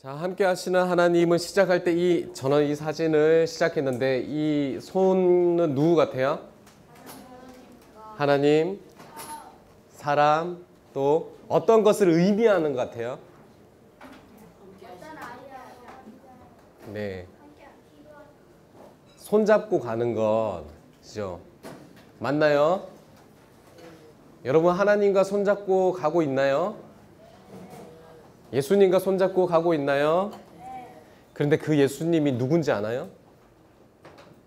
자, 함께 하시는 하나님은 시작할 때 저는 이 사진을 시작했는데 이 손은 누구 같아요? 하나님, 사람, 또 어떤 것을 의미하는 것 같아요? 네. 손잡고 가는 것이죠. 맞나요? 여러분 하나님과 손잡고 가고 있나요? 예수님과 손잡고 가고 있나요? 그런데 그 예수님이 누군지 아나요?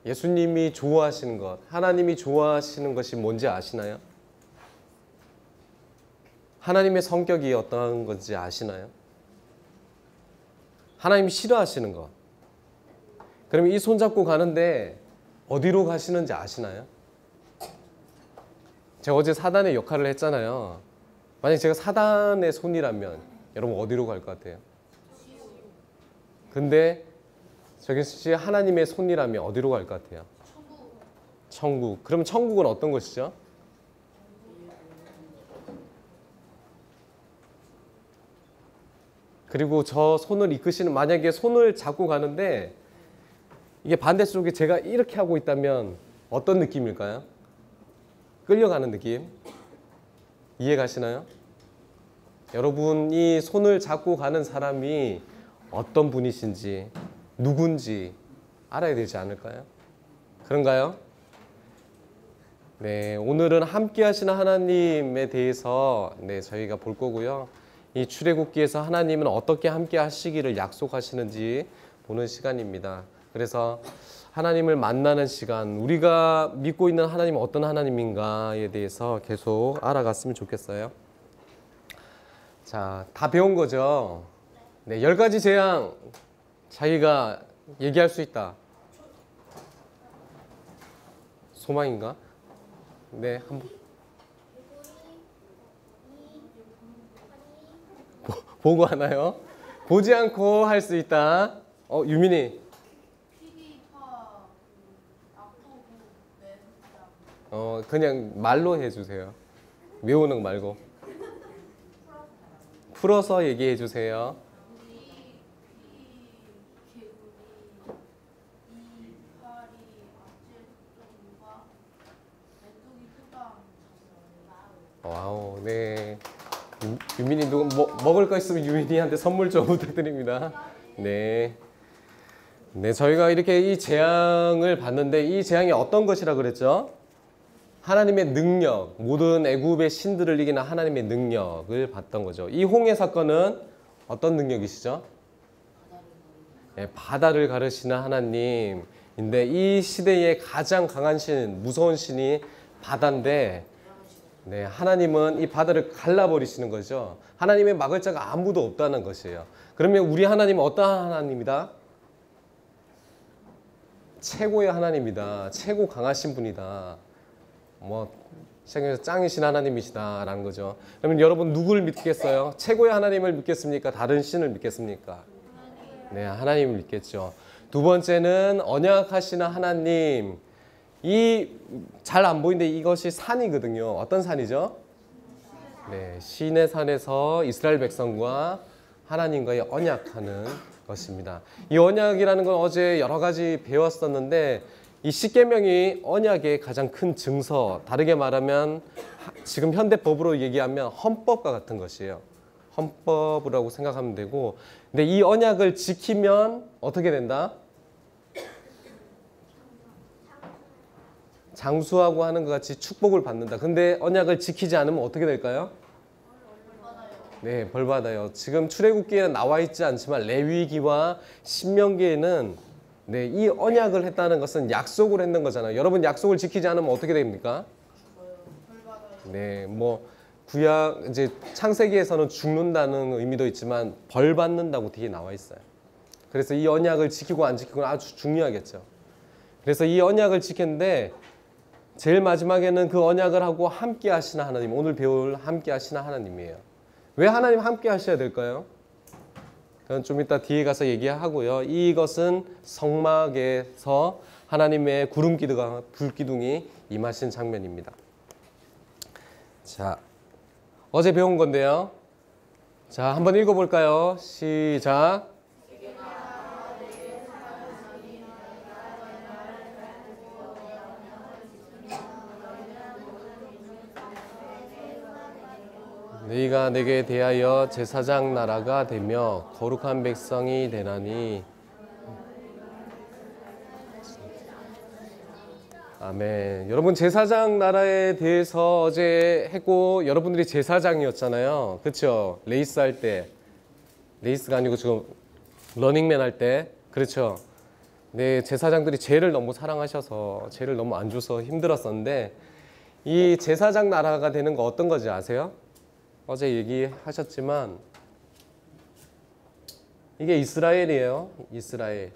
예수님이 좋아하시는 것, 하나님이 좋아하시는 것이 뭔지 아시나요? 하나님의 성격이 어떤 건지 아시나요? 하나님이 싫어하시는 것. 그럼 이 손잡고 가는데 어디로 가시는지 아시나요? 제가 어제 사단의 역할을 했잖아요. 만약 제가 사단의 손이라면 여러분 어디로 갈 것 같아요? 근데 저기 하나님의 손이라면 어디로 갈 것 같아요? 천국. 그럼 천국은 어떤 것이죠? 그리고 저 손을 이끄시는, 만약에 손을 잡고 가는데 이게 반대쪽에 제가 이렇게 하고 있다면 어떤 느낌일까요? 끌려가는 느낌. 이해 가시나요? 여러분이 손을 잡고 가는 사람이 어떤 분이신지, 누군지 알아야 되지 않을까요? 그런가요? 네, 오늘은 함께 하시는 하나님에 대해서 저희가 볼 거고요. 이 출애굽기에서 하나님은 어떻게 함께 하시기를 약속하시는지 보는 시간입니다. 그래서 하나님을 만나는 시간, 우리가 믿고 있는 하나님은 어떤 하나님인가에 대해서 계속 알아갔으면 좋겠어요. 자, 다 배운 거죠? 네, 10가지 재앙 자기가 얘기할 수 있다. 소망인가? 네, 한번 보고 하나요? 보지 않고 할 수 있다. 유민이. 그냥 말로 해주세요. 외우는 거 말고. 풀어서 얘기해 주세요. 와우, 네. 유민이 누구 먹을 거 있으면 유민이한테 선물 좀 부탁드립니다. 네. 네, 저희가 이렇게 이 재앙을 봤는데 이 재앙이 어떤 것이라 그랬죠? 하나님의 능력, 모든 애굽의 신들을 이기는 하나님의 능력을 봤던 거죠. 이 홍해 사건은 어떤 능력이시죠? 네, 바다를 가르시는 하나님인데 이 시대에 가장 강한 신, 무서운 신이 바다인데 네, 하나님은 이 바다를 갈라버리시는 거죠. 하나님의 막을 자가 아무도 없다는 것이에요. 그러면 우리 하나님은 어떠한 하나님이다? 최고의 하나님이다. 최고 강하신 분이다. 세상에서 짱이신 하나님이시다라는 거죠. 그러면 여러분 누구를 믿겠어요? 최고의 하나님을 믿겠습니까? 다른 신을 믿겠습니까? 네, 하나님을 믿겠죠. 두 번째는 언약하시는 하나님. 이 잘 안 보이는데 이것이 산이거든요. 어떤 산이죠? 네, 시내 산에서 이스라엘 백성과 하나님과의 언약하는 것입니다. 이 언약이라는 건 어제 여러 가지 배웠었는데 이 십계명이 언약의 가장 큰 증서, 다르게 말하면 지금 현대법으로 얘기하면 헌법과 같은 것이에요. 헌법이라고 생각하면 되고, 근데 이 언약을 지키면 어떻게 된다? 장수하고 하는 것 같이 축복을 받는다. 근데 언약을 지키지 않으면 어떻게 될까요? 네, 벌 받아요. 지금 출애굽기에는 나와 있지 않지만 레위기와 신명기에는 네, 이 언약을 했다는 것은 약속을 했는 거잖아요. 여러분 약속을 지키지 않으면 어떻게 됩니까? 네, 구약 이제 창세기에서는 죽는다는 의미도 있지만 벌 받는다고 뒤에 나와 있어요. 그래서 이 언약을 지키고 안 지키고는 아주 중요하겠죠. 그래서 이 언약을 지켰는데 제일 마지막에는 그 언약을 하고 함께 하시는 하나님, 오늘 배울 함께 하시는 하나님이에요. 왜 하나님 함께 하셔야 될까요? 그건 좀 이따 뒤에 가서 얘기하고요. 이것은 성막에서 하나님의 구름기둥과 불기둥이 임하신 장면입니다. 자, 어제 배운 건데요. 자, 한번 읽어볼까요? 시작. 너희가 내게 대하여 제사장 나라가 되며 거룩한 백성이 되나니. 아멘. 여러분 제사장 나라에 대해서 어제 했고 여러분들이 제사장이었잖아요. 그렇죠? 레이스 할 때. 레이스가 아니고 지금 러닝맨 할 때. 그렇죠? 네, 제사장들이 죄를 너무 사랑하셔서 죄를 너무 안 줘서 힘들었었는데 이 제사장 나라가 되는 거 어떤 거지 아세요? 어제 얘기하셨지만 이게 이스라엘이에요. 이스라엘.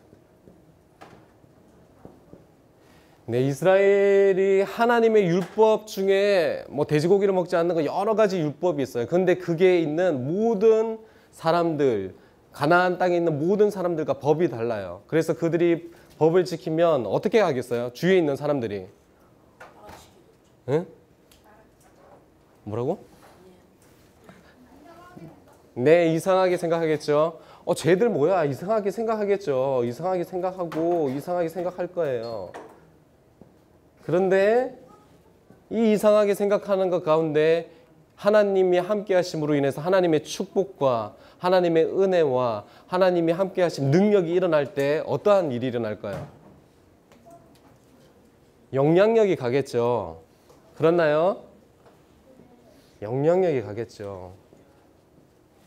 네, 이스라엘이 하나님의 율법 중에 뭐 돼지고기를 먹지 않는 거 여러 가지 율법이 있어요. 근데 그게 있는 모든 사람들, 가나안 땅에 있는 모든 사람들과 법이 달라요. 그래서 그들이 법을 지키면 어떻게 하겠어요? 주위에 있는 사람들이. 응? 뭐라고? 네, 이상하게 생각하겠죠. 쟤들 뭐야? 이상하게 생각하겠죠. 이상하게 생각하고 이상하게 생각할 거예요. 그런데 이 이상하게 생각하는 것 가운데 하나님이 함께 하심으로 인해서 하나님의 축복과 하나님의 은혜와 하나님이 함께 하심 능력이 일어날 때 어떠한 일이 일어날까요? 영향력이 가겠죠. 그렇나요? 영향력이 가겠죠.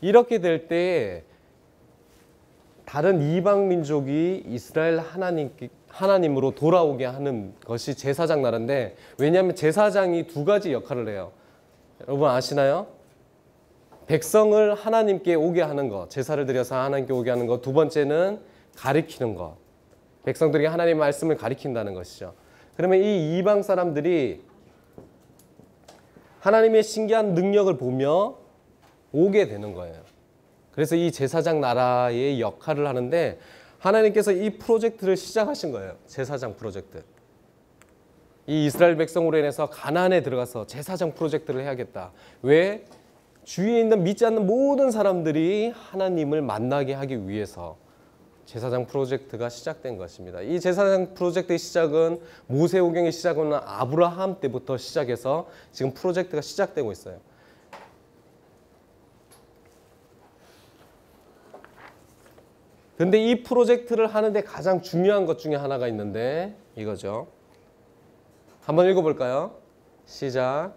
이렇게 될 때 다른 이방 민족이 이스라엘 하나님으로 돌아오게 하는 것이 제사장 나라인데, 왜냐하면 제사장이 두 가지 역할을 해요. 여러분 아시나요? 백성을 하나님께 오게 하는 것, 제사를 드려서 하나님께 오게 하는 것. 두 번째는 가리키는 것. 백성들이 하나님의 말씀을 가리킨다는 것이죠. 그러면 이 이방 사람들이 하나님의 신기한 능력을 보며 오게 되는 거예요. 그래서 이 제사장 나라의 역할을 하는데 하나님께서 이 프로젝트를 시작하신 거예요. 제사장 프로젝트. 이 이스라엘 백성으로 인해서 가나안에 들어가서 제사장 프로젝트를 해야겠다. 왜? 주위에 있는 믿지 않는 모든 사람들이 하나님을 만나게 하기 위해서 제사장 프로젝트가 시작된 것입니다. 이 제사장 프로젝트의 시작은 모세오경의 시작은 아브라함 때부터 시작해서 지금 프로젝트가 시작되고 있어요. 근데 이 프로젝트를 하는데 가장 중요한 것 중에 하나가 있는데 이거죠. 한번 읽어볼까요? 시작.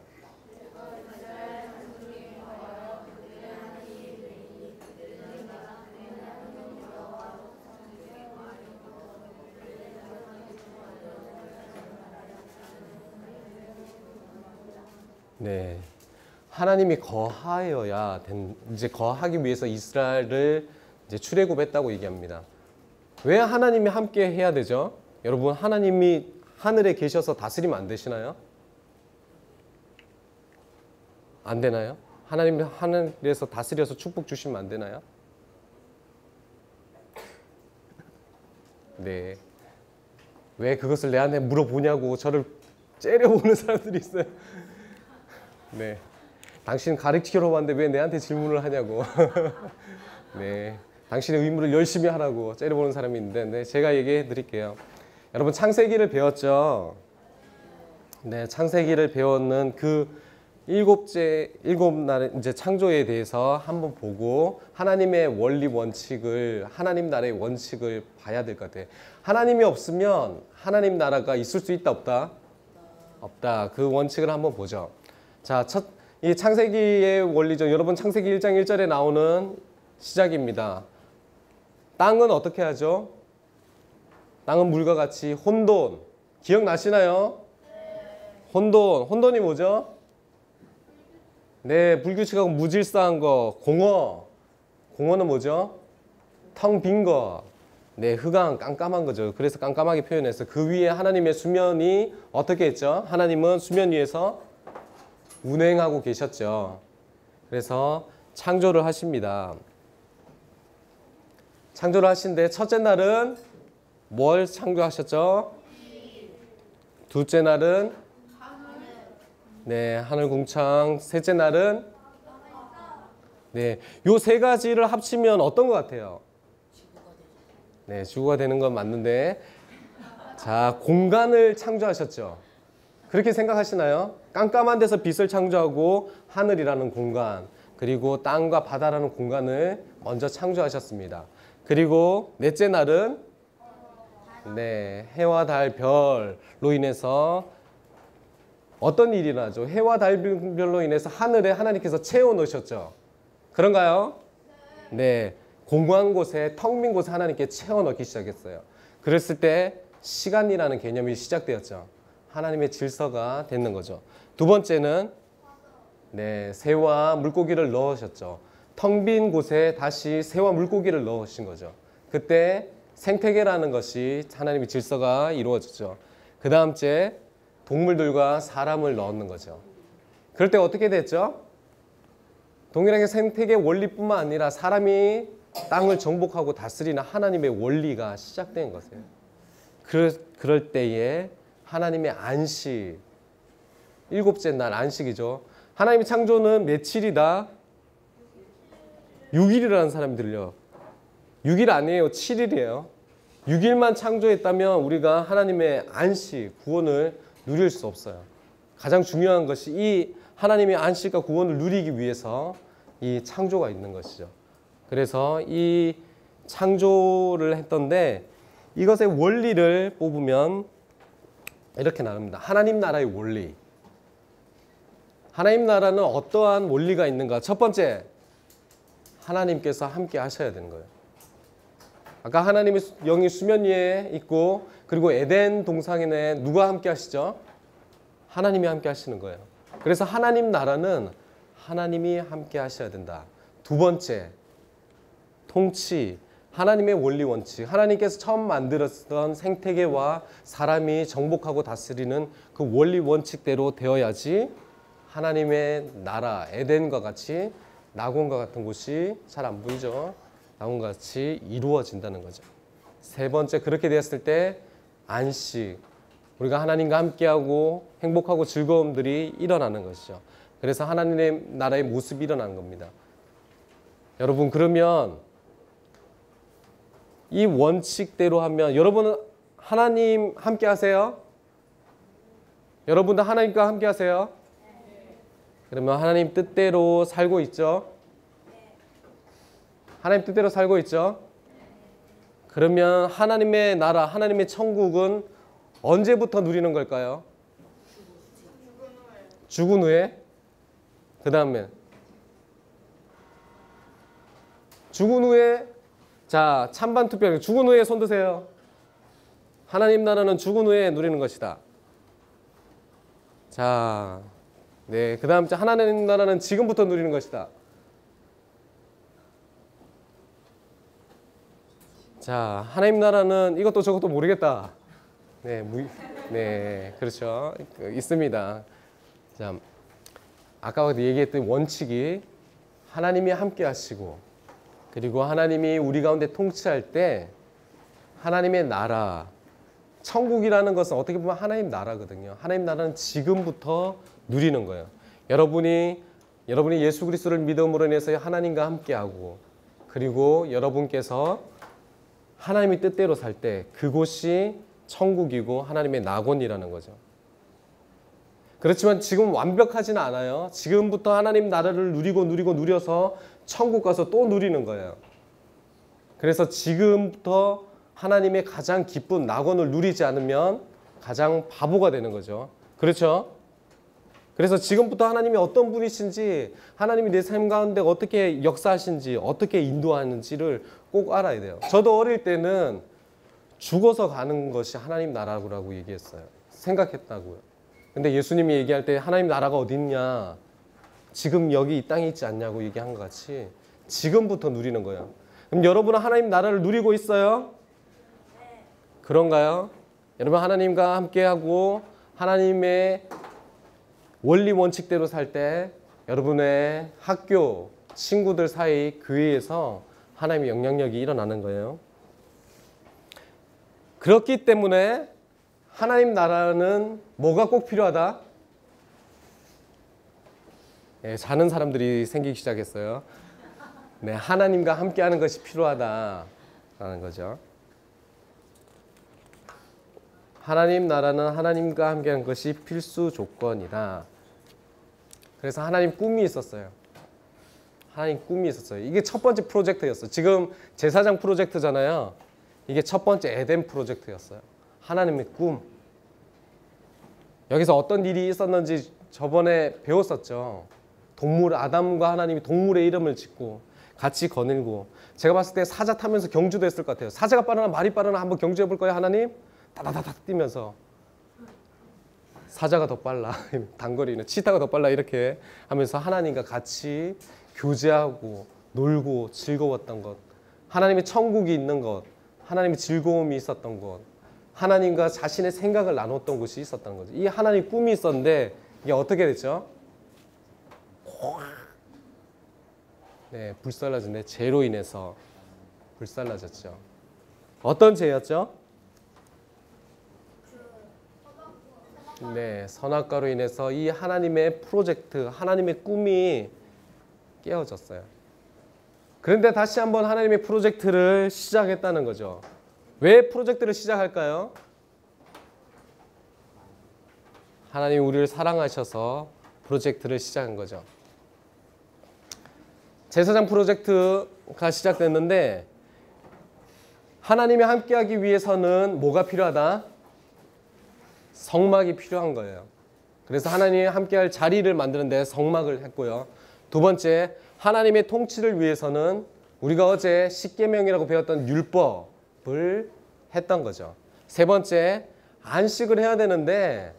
네, 하나님이 거하여야 이제 거하기 위해서 이스라엘을 이제 출애굽했다고 얘기합니다. 왜 하나님이 함께 해야 되죠? 여러분, 하나님이 하늘에 계셔서 다스리면 안 되시나요? 안 되나요? 하나님이 하늘에서 다스려서 축복 주시면 안 되나요? 네. 왜 그것을 내한테 물어보냐고 저를 째려보는 사람들이 있어요. 네. 당신 가르치러 왔는데 왜 내한테 질문을 하냐고. 네. 당신의 의무를 열심히 하라고 째려보는 사람이 있는데, 네, 제가 얘기해 드릴게요. 여러분, 창세기를 배웠죠? 네, 창세기를 배웠는 그 일곱 날 이제 창조에 대해서 한번 보고 하나님의 원리 원칙을, 하나님 나라의 원칙을 봐야 될 것 같아요. 하나님이 없으면 하나님 나라가 있을 수 있다, 없다? 없다. 그 원칙을 한번 보죠. 자, 이 창세기의 원리죠. 여러분, 창세기 1장 1절에 나오는 시작입니다. 땅은 어떻게 하죠? 땅은 물과 같이 혼돈. 기억나시나요? 혼돈이 뭐죠? 네, 불규칙하고 무질서한 거. 공허는 뭐죠? 텅 빈 거. 네, 흑암, 깜깜한 거죠. 그래서 깜깜하게 표현해서 그 위에 하나님의 수면이 어떻게 했죠? 하나님은 수면 위에서 운행하고 계셨죠. 그래서 창조를 하십니다. 창조를 하신데 첫째 날은 뭘 창조하셨죠? 둘째 날은 네, 하늘 궁창. 셋째 날은 네, 요 세 가지를 합치면 어떤 것 같아요? 네, 지구가 되는 건 맞는데, 자, 공간을 창조하셨죠. 그렇게 생각하시나요? 깜깜한 데서 빛을 창조하고 하늘이라는 공간. 그리고 땅과 바다라는 공간을 먼저 창조하셨습니다. 그리고 넷째 날은 해와 달 별로 인해서 어떤 일이 일어나죠? 해와 달별로 인해서 하늘에 하나님께서 채워 넣으셨죠. 그런가요? 네. 공고한 곳에, 텅 빈 곳에 하나님께 채워 넣기 시작했어요. 그랬을 때 시간이라는 개념이 시작되었죠. 하나님의 질서가 되는 거죠. 두 번째는 새와 물고기를 넣으셨죠. 텅 빈 곳에 다시 새와 물고기를 넣으신 거죠. 그때 생태계라는 것이 하나님의 질서가 이루어졌죠. 그 다음째 동물들과 사람을 넣는 거죠. 그럴 때 어떻게 됐죠? 동일하게 생태계 원리뿐만 아니라 사람이 땅을 정복하고 다스리는 하나님의 원리가 시작된 것이에요. 그럴 때에 하나님의 안식, 일곱째 날 안식이죠. 하나님의 창조는 며칠이다? 6일이라는 사람이 들려. 6일 아니에요. 7일이에요. 6일만 창조했다면 우리가 하나님의 안식, 구원을 누릴 수 없어요. 가장 중요한 것이 이 하나님의 안식과 구원을 누리기 위해서 이 창조가 있는 것이죠. 그래서 이 창조를 했던데 이것의 원리를 뽑으면 이렇게 나눕니다. 하나님 나라의 원리. 하나님 나라는 어떠한 원리가 있는가? 첫 번째, 하나님께서 함께 하셔야 되는 거예요. 아까 하나님의 영이 수면 위에 있고 그리고 에덴 동산에 누가 함께 하시죠? 하나님이 함께 하시는 거예요. 그래서 하나님 나라는 하나님이 함께 하셔야 된다. 두 번째, 통치, 하나님의 원리 원칙. 하나님께서 처음 만들었던 생태계와 사람이 정복하고 다스리는 그 원리 원칙대로 되어야지 하나님의 나라, 에덴과 같이 낙원과 같은 곳이 잘 안 보이죠? 낙원과 같이 이루어진다는 거죠. 세 번째, 그렇게 되었을 때 안식, 우리가 하나님과 함께하고 행복하고 즐거움들이 일어나는 것이죠. 그래서 하나님의 나라의 모습이 일어나는 겁니다. 여러분, 그러면 이 원칙대로 하면 여러분은 하나님 함께 하세요? 여러분도 하나님과 함께 하세요? 그러면 하나님 뜻대로 살고 있죠? 하나님 뜻대로 살고 있죠? 그러면 하나님의 나라, 하나님의 천국은 언제부터 누리는 걸까요? 죽은 후에? 그 다음에 죽은 후에, 자, 찬반 투표. 죽은 후에 손 드세요. 하나님 나라는 죽은 후에 누리는 것이다. 자, 그 다음 하나님 나라는 지금부터 누리는 것이다. 자, 하나님 나라는 이것도 저것도 모르겠다. 그렇죠. 있습니다. 자, 아까 얘기했던 원칙이 하나님이 함께 하시고 그리고 하나님이 우리 가운데 통치할 때 하나님의 나라, 천국이라는 것은 어떻게 보면 하나님 나라거든요. 하나님 나라는 지금부터 누리는 거예요. 여러분이 예수 그리스도를 믿음으로 인해서 하나님과 함께하고 그리고 여러분께서 하나님의 뜻대로 살 때 그곳이 천국이고 하나님의 낙원이라는 거죠. 그렇지만 지금 완벽하지는 않아요. 지금부터 하나님 나라를 누려서 천국 가서 또 누리는 거예요. 그래서 지금부터 하나님의 가장 기쁜 낙원을 누리지 않으면 가장 바보가 되는 거죠. 그렇죠? 그래서 지금부터 하나님이 어떤 분이신지, 하나님이 내 삶 가운데 어떻게 역사하신지, 어떻게 인도하는지를 꼭 알아야 돼요. 저도 어릴 때는 죽어서 가는 것이 하나님 나라라고 얘기했어요. 생각했다고요. 근데 예수님이 얘기할 때 하나님 나라가 어디 있냐, 지금 여기 이 땅에 있지 않냐고 얘기한 것 같이 지금부터 누리는 거예요. 그럼 여러분은 하나님 나라를 누리고 있어요? 그런가요? 여러분 하나님과 함께하고 하나님의 원리 원칙대로 살 때 여러분의 학교, 친구들 사이, 교회에서 하나님의 영향력이 일어나는 거예요. 그렇기 때문에 하나님 나라는 뭐가 꼭 필요하다? 자는 사람들이 생기기 시작했어요. 하나님과 함께하는 것이 필요하다라는 거죠. 하나님 나라는 하나님과 함께하는 것이 필수 조건이다. 그래서 하나님 꿈이 있었어요. 하나님 꿈이 있었어요. 이게 첫 번째 프로젝트였어요. 지금 제사장 프로젝트잖아요. 이게 첫 번째 에덴 프로젝트였어요. 하나님의 꿈. 여기서 어떤 일이 있었는지 저번에 배웠었죠. 동물, 아담과 하나님이 동물의 이름을 짓고 같이 거닐고, 제가 봤을 때 사자 타면서 경주도 했을 것 같아요. 사자가 빠르나 말이 빠르나 한번 경주해 볼 거예요, 하나님? 다다다닥 뛰면서. 사자가 더 빨라, 단거리는 치타가 더 빨라, 이렇게 하면서 하나님과 같이 교제하고 놀고 즐거웠던 것, 하나님의 천국이 있는 것, 하나님의 즐거움이 있었던 것, 하나님과 자신의 생각을 나눴던 것이 있었다는 거죠. 이 하나님 꿈이 있었는데 이게 어떻게 됐죠? 네, 불살라졌네. 죄로 인해서 불살라졌죠. 어떤 죄였죠? 네, 선악과로 인해서 이 하나님의 프로젝트, 하나님의 꿈이 깨어졌어요. 그런데 다시 한번 하나님의 프로젝트를 시작했다는 거죠. 왜 프로젝트를 시작할까요? 하나님이 우리를 사랑하셔서 프로젝트를 시작한 거죠. 제사장 프로젝트가 시작됐는데, 하나님이 함께하기 위해서는 뭐가 필요하다? 성막이 필요한 거예요. 그래서 하나님이 함께할 자리를 만드는데 성막을 했고요. 두 번째, 하나님의 통치를 위해서는 우리가 어제 십계명이라고 배웠던 율법을 했던 거죠. 세 번째, 안식을 해야 되는데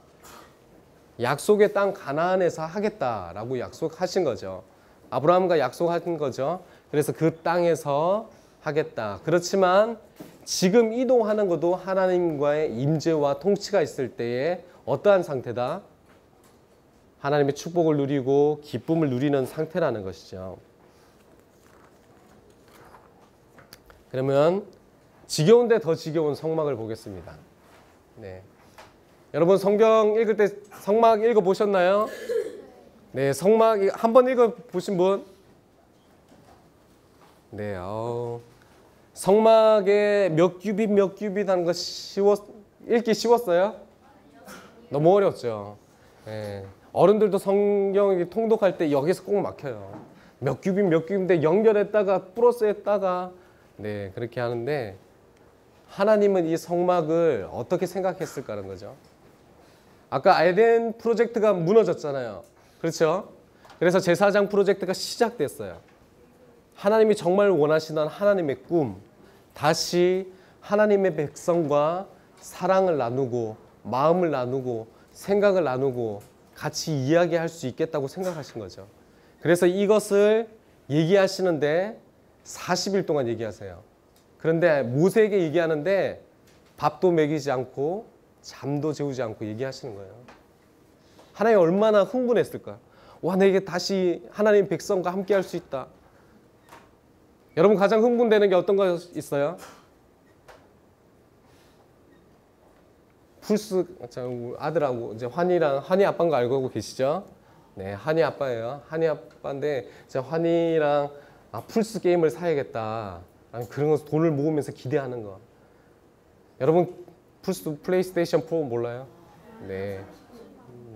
약속의 땅 가나안에서 하겠다라고 약속하신 거죠. 아브라함과 약속한 거죠. 그래서 그 땅에서 하겠다. 그렇지만 지금 이동하는 것도 하나님과의 임재와 통치가 있을 때에 어떠한 상태다? 하나님의 축복을 누리고 기쁨을 누리는 상태라는 것이죠. 그러면 지겨운데 더 지겨운 성막을 보겠습니다. 네. 여러분 성경 읽을 때 성막 읽어보셨나요? 네, 성막 한번 읽어보신 분? 네, 성막에 몇 규빗 몇 규빗 하는 거 읽기 쉬웠어요? 너무 어렵죠. 네. 어른들도 성경 통독할 때 여기서 꼭 막혀요. 몇 규빗 몇 규빗인데 연결했다가 플러스했다가 네, 그렇게 하는데, 하나님은 이 성막을 어떻게 생각했을까라는 거죠. 아까 에덴 프로젝트가 무너졌잖아요. 그렇죠? 그래서 제사장 프로젝트가 시작됐어요. 하나님이 정말 원하시던 하나님의 꿈, 다시 하나님의 백성과 사랑을 나누고 마음을 나누고 생각을 나누고 같이 이야기할 수 있겠다고 생각하신 거죠. 그래서 이것을 얘기하시는데 40일 동안 얘기하세요. 그런데 모세에게 얘기하는데 밥도 먹이지 않고 잠도 재우지 않고 얘기하시는 거예요. 하나님 얼마나 흥분했을까? 와, 내게 다시 하나님 백성과 함께 할 수 있다. 여러분 가장 흥분되는 게 어떤 거 있어요? 풀스 아들하고 이제 환희 아빠인 거 알고 계시죠? 네, 환희 아빠예요. 환희 아빠인데 이제 환희랑 풀스 게임을 사야겠다. 그런 거 돈을 모으면서 기대하는 거. 여러분 풀스 플레이스테이션 4 몰라요? 네,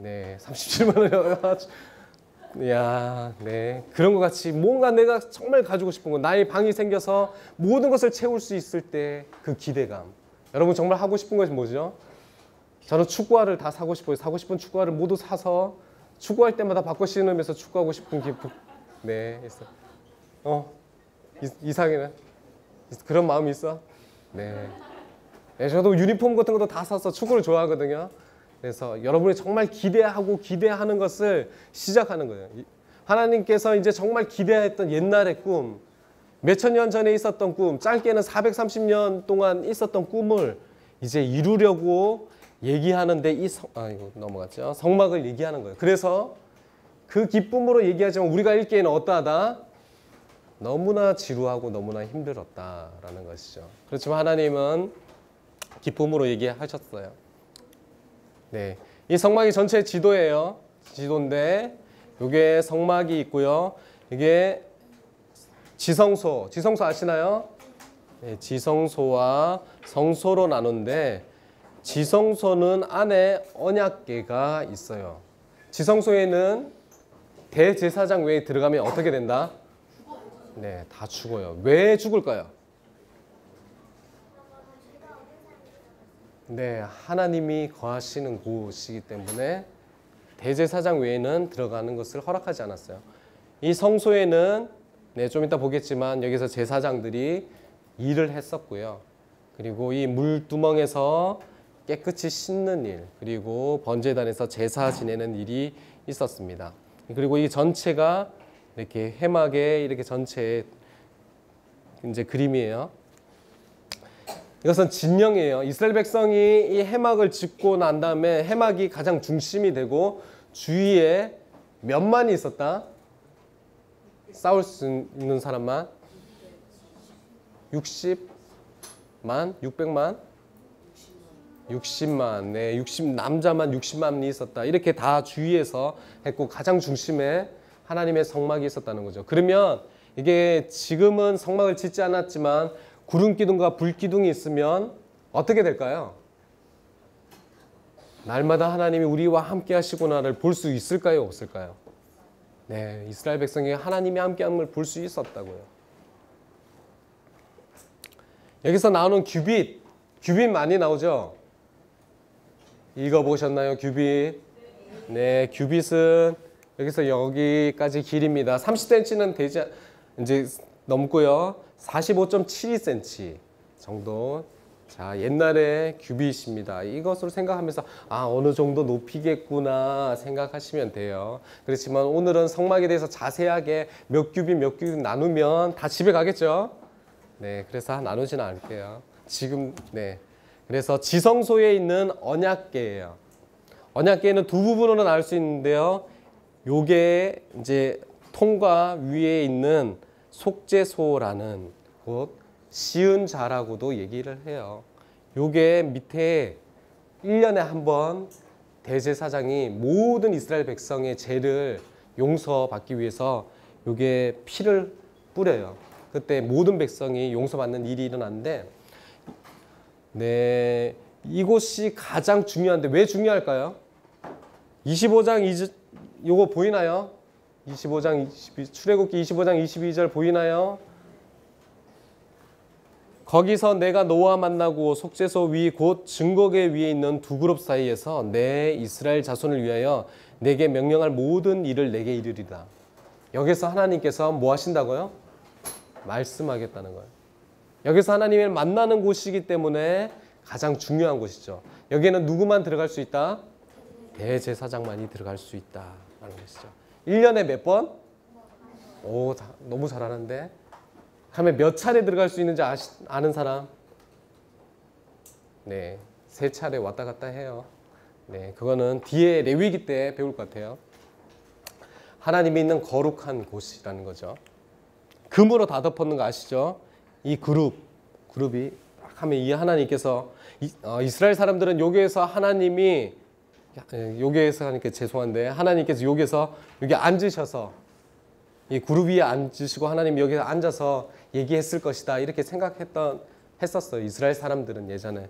네, 37만 원이요. 야, 네, 그런 것 같이 뭔가 내가 정말 가지고 싶은 거, 나의 방이 생겨서 모든 것을 채울 수 있을 때 그 기대감. 여러분 정말 하고 싶은 것이 뭐죠? 저는 축구화를 다 사고 싶어요. 사고 싶은 축구화를 모두 사서 축구할 때마다 바꿔 신으면서 축구하고 싶은 기분. 네, 있어. 이상이네. 그런 마음이 있어? 네. 네, 저도 유니폼 같은 것도 다 사서 축구를 좋아하거든요. 그래서 여러분이 정말 기대하고 기대하는 것을 시작하는 거예요. 하나님께서 이제 정말 기대했던 옛날의 꿈, 몇천 년 전에 있었던 꿈, 짧게는 430년 동안 있었던 꿈을 이제 이루려고 얘기하는데 이거 넘어갔죠. 성막을 얘기하는 거예요. 그래서 그 기쁨으로 얘기하지만 우리가 읽기에는 어떠하다? 너무나 지루하고 너무나 힘들었다라는 것이죠. 그렇지만 하나님은 기쁨으로 얘기하셨어요. 네, 이 성막이 전체 지도예요. 지도인데 이게 성막이 있고요. 이게 지성소 아시나요? 네, 지성소와 성소로 나누는데 지성소는 안에 언약궤가 있어요. 지성소에는 대제사장 외에 들어가면 어떻게 된다? 네, 다 죽어요. 왜 죽을까요? 네, 하나님이 거하시는 곳이기 때문에 대제사장 외에는 들어가는 것을 허락하지 않았어요. 이 성소에는 네, 좀 이따 보겠지만 여기서 제사장들이 일을 했었고요. 그리고 이 물두멍에서 깨끗이 씻는 일, 그리고 번제단에서 제사 지내는 일이 있었습니다. 그리고 이 전체가 이렇게 해막의 이렇게 전체 이제 그림이에요. 이것은 진영이에요. 이스라엘 백성이 이 해막을 짓고 난 다음에 해막이 가장 중심이 되고 주위에 몇만이 있었다? 싸울 수 있는 사람만 60만? 600만? 60만. 네, 60 남자만 60만이 있었다. 이렇게 다 주위에서 했고 가장 중심에 하나님의 성막이 있었다는 거죠. 그러면 이게 지금은 성막을 짓지 않았지만 구름 기둥과 불 기둥이 있으면 어떻게 될까요? 날마다 하나님이 우리와 함께 하시구나를 볼 수 있을까요? 없을까요? 네, 이스라엘 백성이 하나님이 함께함을 볼 수 있었다고요. 여기서 나오는 규빗 많이 나오죠? 읽어보셨나요? 규빗. 네, 규빗은 여기서 여기까지 길입니다. 30cm는 되지 이제 넘고요. 45.72cm 정도. 자, 옛날에 규빗입니다. 이것으로 생각하면서 어느 정도 높이겠구나 생각하시면 돼요. 그렇지만 오늘은 성막에 대해서 자세하게 몇 규빗 나누면 다 집에 가겠죠? 네, 그래서 나누지는 않을게요. 지금 네. 그래서 지성소에 있는 언약궤예요. 언약궤는 두 부분으로 나눌 수 있는데요. 요게 이제 통과 위에 있는 속죄소라는 곳, 시은자라고도 얘기를 해요. 요게 밑에 1년에 한 번 대제사장이 모든 이스라엘 백성의 죄를 용서받기 위해서 요게 피를 뿌려요. 그때 모든 백성이 용서받는 일이 일어났는데, 네, 이곳이 가장 중요한데 왜 중요할까요? 25장 요거 보이나요? 25장 22, 출애굽기 25장 22절 보이나요? 거기서 내가 너와 만나고 속죄소 위 곧 증거궤 위에 있는 두 그룹 사이에서 내 이스라엘 자손을 위하여 내게 명령할 모든 일을 내게 이르리라. 여기서 하나님께서 뭐 하신다고요? 말씀하겠다는 거예요. 여기서 하나님을 만나는 곳이기 때문에 가장 중요한 곳이죠. 여기에는 누구만 들어갈 수 있다? 대제사장만이 들어갈 수 있다라는 것이죠. 1년에 몇 번? 오, 너무 잘하는데. 그러면 몇 차례 들어갈 수 있는지 아는 사람? 네, 3차례 왔다 갔다 해요. 네, 그거는 뒤에 레위기 때 배울 것 같아요. 하나님이 있는 거룩한 곳이라는 거죠. 금으로 다 덮었는 거 아시죠? 이 그룹이 하면 이 하나님께서 이스라엘 사람들은 여기에서 하나님이 여기에서 하니까 죄송한데 하나님께서 여기서 여기 앉으셔서 이 그룹 위에 앉으시고 하나님이 여기서 앉아서 얘기했을 것이다 이렇게 했었어요. 이스라엘 사람들은 예전에.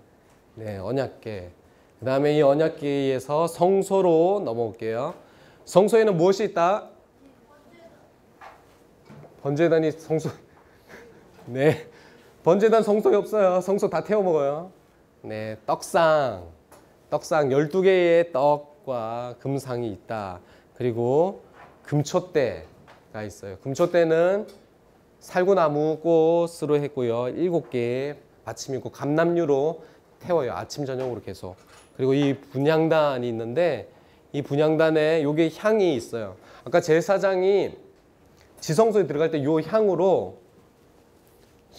네, 언약궤. 그 다음에 이 언약궤에서 성소로 넘어올게요. 성소에는 무엇이 있다? 번제단이 성소. 네, 번제단 성소에 없어요. 성소 다 태워 먹어요. 네, 떡상 12개의 떡과 금상이 있다. 그리고 금촛대가 있어요. 금촛대는 살구나무 꽃으로 했고요. 7개의 받침이 있고 감람류로 태워요. 아침 저녁으로 계속. 그리고 이 분향단이 있는데 이 분향단에 요게 향이 있어요. 아까 제사장이 지성소에 들어갈 때 요 향으로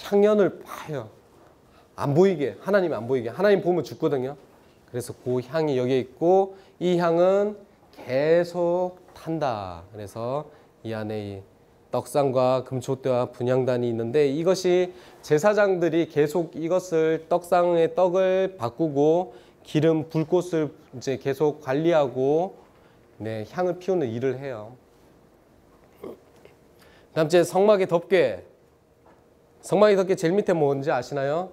향연을 파요. 안 보이게, 하나님이 안 보이게. 하나님 보면 죽거든요. 그래서 그 향이 여기에 있고 이 향은 계속 탄다. 그래서 이 안에 이 떡상과 금촛대와 분향단이 있는데 이것이 제사장들이 계속 이것을 떡상의 떡을 바꾸고 기름 불꽃을 이제 계속 관리하고 네, 향을 피우는 일을 해요. 그다음 제 성막의 덮개. 성막의 덮개 제일 밑에 뭔지 아시나요?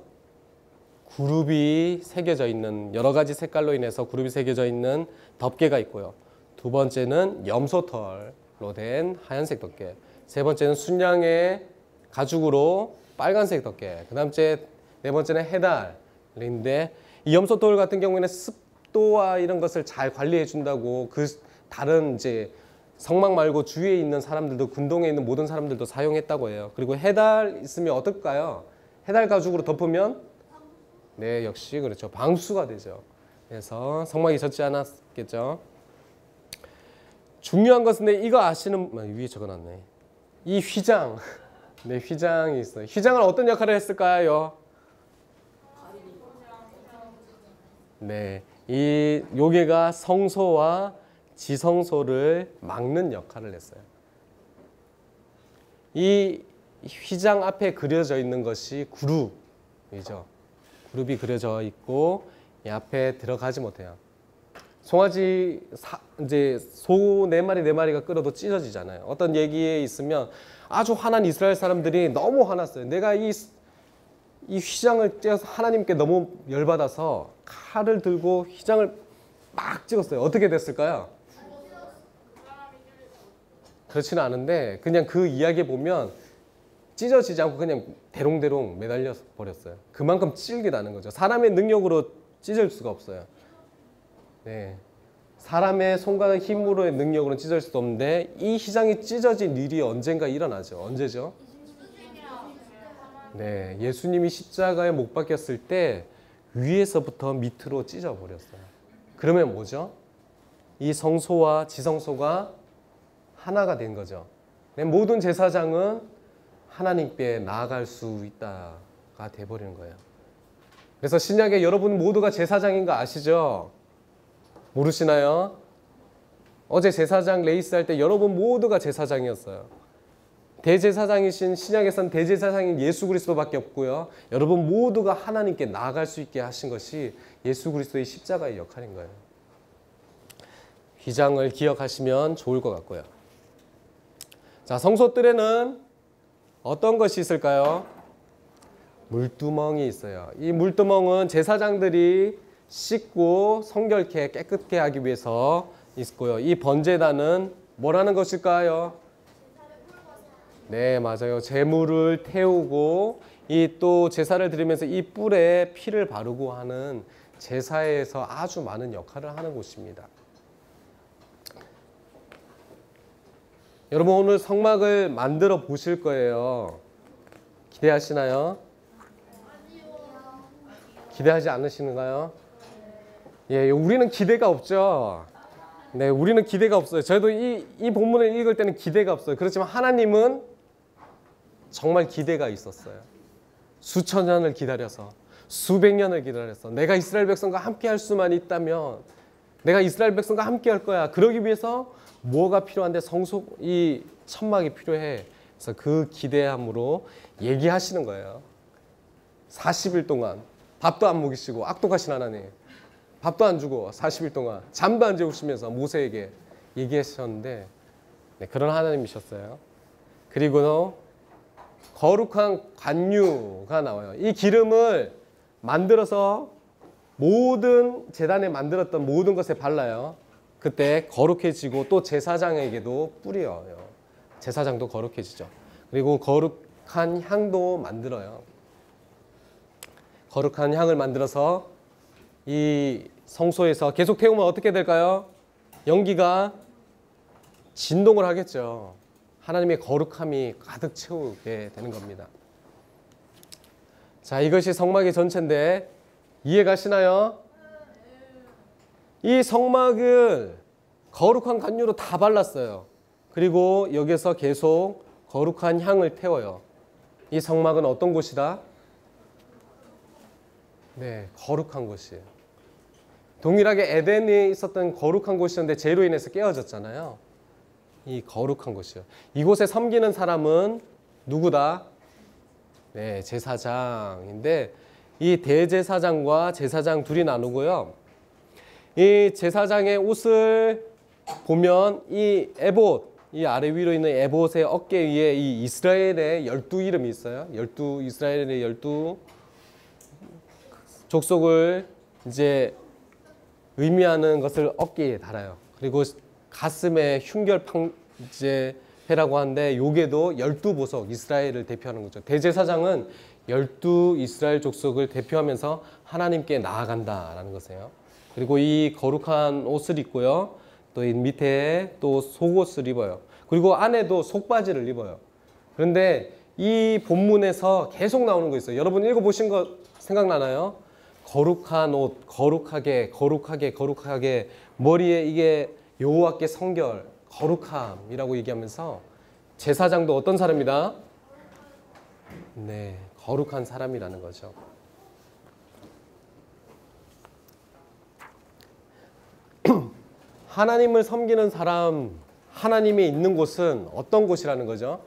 그룹이 새겨져 있는 여러 가지 색깔로 인해서 그룹이 새겨져 있는 덮개가 있고요. 두 번째는 염소털로 된 하얀색 덮개. 세 번째는 순양의 가죽으로 빨간색 덮개. 그 다음 네 번째는 해달인데 이 염소돌 같은 경우에는 습도와 이런 것을 잘 관리해 준다고 그 다른 이제 성막 말고 주위에 있는 사람들도 군동에 있는 모든 사람들도 사용했다고 해요. 그리고 해달 있으면 어떨까요? 해달 가죽으로 덮으면 네, 역시 그렇죠. 방수가 되죠. 그래서 성막이 젖지 않았겠죠. 중요한 것은 이거 아시는 위에 적어놨네. 이 휘장, 네, 휘장이 있어요. 휘장은 어떤 역할을 했을까요? 네, 이 요괴가 성소와 지성소를 막는 역할을 했어요. 이 휘장 앞에 그려져 있는 것이 그룹이죠. 그룹이 그려져 있고 이 앞에 들어가지 못해요. 송아지 이제 소 4마리가 끌어도 찢어지잖아요. 어떤 얘기에 있으면 아주 화난 이스라엘 사람들이 너무 화났어요. 내가 이 휘장을 떼어서 하나님께 너무 열받아서 칼을 들고 휘장을 막 찍었어요. 어떻게 됐을까요? 그렇지는 않은데 그냥 그 이야기에 보면 찢어지지 않고 그냥 대롱대롱 매달려 버렸어요. 그만큼 찔기다는 거죠. 사람의 능력으로 찢을 수가 없어요. 네, 사람의 손과 힘으로의 능력으로는 찢을 수도 없는데 이 휘장이 찢어진 일이 언젠가 일어나죠. 언제죠? 네, 예수님이 십자가에 못 박혔을 때 위에서부터 밑으로 찢어 버렸어요. 그러면 뭐죠? 이 성소와 지성소가 하나가 된 거죠. 네, 모든 제사장은 하나님께 나아갈 수 있다가 돼버리는 거예요. 그래서 신약에 여러분 모두가 제사장인 거 아시죠? 모르시나요? 어제 제사장 레이스 할 때 여러분 모두가 제사장이었어요. 대제사장이신 신약에선 대제사장인 예수 그리스도밖에 없고요. 여러분 모두가 하나님께 나아갈 수 있게 하신 것이 예수 그리스도의 십자가의 역할인 거예요. 휘장을 기억하시면 좋을 것 같고요. 자, 성소뜰에는 어떤 것이 있을까요? 물두멍이 있어요. 이 물두멍은 제사장들이 씻고 성결케 깨끗게 하기 위해서 있고요. 이 번제단은 뭐라는 것일까요? 네, 맞아요. 제물을 태우고 이 또 제사를 드리면서 이 뿔에 피를 바르고 하는 제사에서 아주 많은 역할을 하는 곳입니다. 여러분 오늘 성막을 만들어 보실 거예요. 기대하시나요? 기대하지 않으시는가요? 예, 우리는 기대가 없죠. 네, 우리는 기대가 없어요. 저도 이 본문을 읽을 때는 기대가 없어요. 그렇지만 하나님은 정말 기대가 있었어요. 수천 년을 기다려서, 수백 년을 기다려서 내가 이스라엘 백성과 함께 할 수만 있다면 내가 이스라엘 백성과 함께 할 거야. 그러기 위해서 뭐가 필요한데 이 천막이 필요해. 그래서 그 기대함으로 얘기하시는 거예요. 40일 동안 밥도 안 먹이시고 악독하신 하나님, 밥도 안 주고 40일 동안 잠도 안 재우시면서 모세에게 얘기하셨는데 네, 그런 하나님이셨어요. 그리고 거룩한 관유가 나와요. 이 기름을 만들어서 모든 제단에 만들었던 모든 것에 발라요. 그때 거룩해지고 또 제사장에게도 뿌려요. 제사장도 거룩해지죠. 그리고 거룩한 향도 만들어요. 거룩한 향을 만들어서 이 성소에서 계속 태우면 어떻게 될까요? 연기가 진동을 하겠죠. 하나님의 거룩함이 가득 채우게 되는 겁니다. 자, 이것이 성막의 전체인데 이해 가시나요? 이 성막을 거룩한 관유로 다 발랐어요. 그리고 여기서 계속 거룩한 향을 태워요. 이 성막은 어떤 곳이다? 네, 거룩한 곳이에요. 동일하게 에덴에 있었던 거룩한 곳이었는데 죄로 인해서 깨어졌잖아요. 이 거룩한 곳이요. 이곳에 섬기는 사람은 누구다? 네, 제사장인데 이 대제사장과 제사장 둘이 나누고요. 이 제사장의 옷을 보면 이 에봇, 이 아래 위로 있는 에봇의 어깨 위에 이 이스라엘의 12이름이 있어요. 이스라엘의 12 족속을 이제 의미하는 것을 어깨에 달아요. 그리고 가슴에 흉결 회라고 하는데 요게도 12보석 이스라엘을 대표하는 거죠. 대제사장은 12 이스라엘 족속을 대표하면서 하나님께 나아간다라는 것이에요. 그리고 이 거룩한 옷을 입고요. 또 이 밑에 또 속옷을 입어요. 그리고 안에도 속바지를 입어요. 그런데 이 본문에서 계속 나오는 거 있어요. 여러분 읽어보신 거 생각나나요? 거룩한 옷, 거룩하게, 거룩하게, 거룩하게, 머리에 이게 여호와께 성결, 거룩함이라고 얘기하면서 제사장도 어떤 사람이다? 네, 거룩한 사람이라는 거죠. 하나님을 섬기는 사람, 하나님이 있는 곳은 어떤 곳이라는 거죠?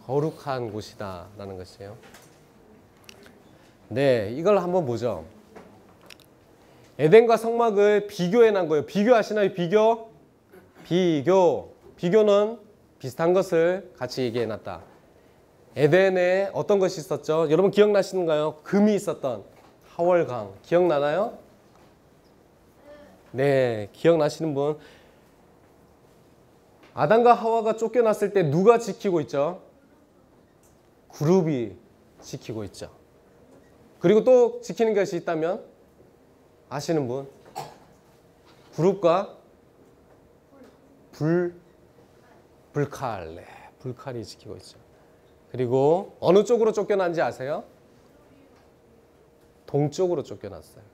거룩한 곳이다 라는 것이에요. 네, 이걸 한번 보죠. 에덴과 성막을 비교해 난 거예요. 비교하시나요? 비교? 비교는 비슷한 것을 같이 얘기해 놨다. 에덴에 어떤 것이 있었죠? 여러분 기억나시는가요? 금이 있었던 하월강 기억나나요? 네, 기억나시는 분? 아담과 하와가 쫓겨났을 때 누가 지키고 있죠? 그룹이 지키고 있죠. 그리고 또 지키는 것이 있다면 아시는 분? 그룹과 불칼, 네, 불칼이 지키고 있죠. 그리고 어느 쪽으로 쫓겨난지 아세요? 동쪽으로 쫓겨났어요.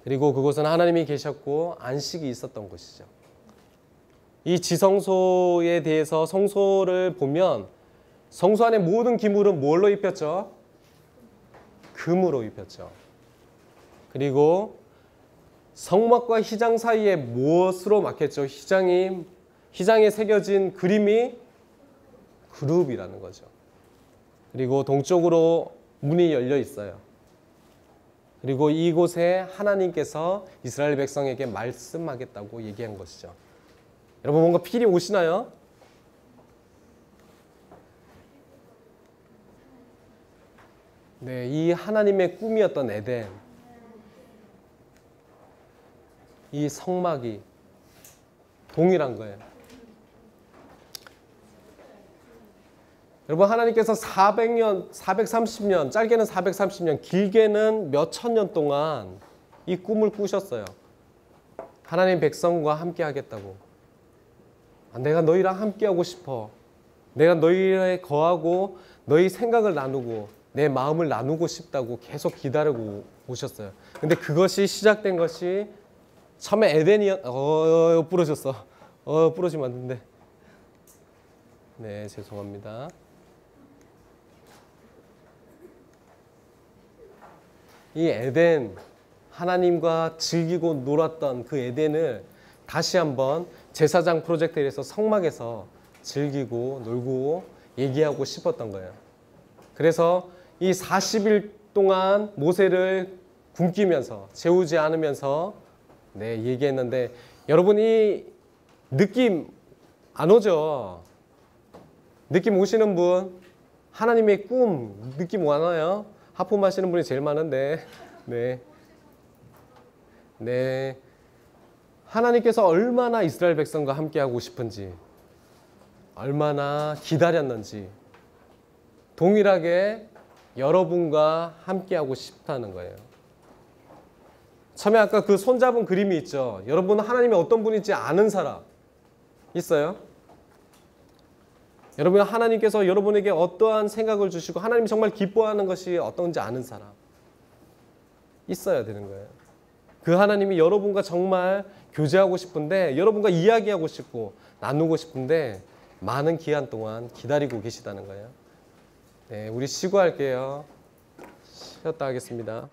그리고 그곳은 하나님이 계셨고 안식이 있었던 곳이죠. 이 지성소에 대해서 성소를 보면 성소 안에 모든 기물은 뭘로 입혔죠? 금으로 입혔죠. 그리고 성막과 휘장 사이에 무엇으로 막혔죠? 휘장에 새겨진 그림이 그룹이라는 거죠. 그리고 동쪽으로 문이 열려 있어요. 그리고 이곳에 하나님께서 이스라엘 백성에게 말씀하겠다고 얘기한 것이죠. 여러분 뭔가 필이 오시나요? 네, 이 하나님의 꿈이었던 에덴, 이 성막이 동일한 거예요. 여러분 하나님께서 400년, 430년, 짧게는 430년, 길게는 몇천 년 동안 이 꿈을 꾸셨어요. 하나님 백성과 함께 하겠다고. 내가 너희랑 함께 하고 싶어. 내가 너희에 거하고 너희 생각을 나누고 내 마음을 나누고 싶다고 계속 기다리고 오셨어요. 근데 그것이 시작된 것이 처음에 부러졌어. 부러지면 안 되는데. 네, 죄송합니다. 이 에덴, 하나님과 즐기고 놀았던 그 에덴을 다시 한번 제사장 프로젝트에서 성막에서 즐기고 놀고 얘기하고 싶었던 거예요. 그래서 이 40일 동안 모세를 굶기면서 재우지 않으면서 네, 얘기했는데 여러분이 느낌 안 오죠? 느낌 오시는 분? 하나님의 꿈 느낌 와나요? 하품하시는 분이 제일 많은데 네. 네. 하나님께서 얼마나 이스라엘 백성과 함께 하고 싶은지 얼마나 기다렸는지 동일하게 여러분과 함께 하고 싶다는 거예요. 처음에 아까 그 손잡은 그림이 있죠. 여러분은 하나님이 어떤 분인지 아는 사람 있어요? 여러분 하나님께서 여러분에게 어떠한 생각을 주시고 하나님이 정말 기뻐하는 것이 어떤지 아는 사람 있어야 되는 거예요. 그 하나님이 여러분과 정말 교제하고 싶은데 여러분과 이야기하고 싶고 나누고 싶은데 많은 기간 동안 기다리고 계시다는 거예요. 네, 우리 쉬고 할게요. 쉬었다 하겠습니다.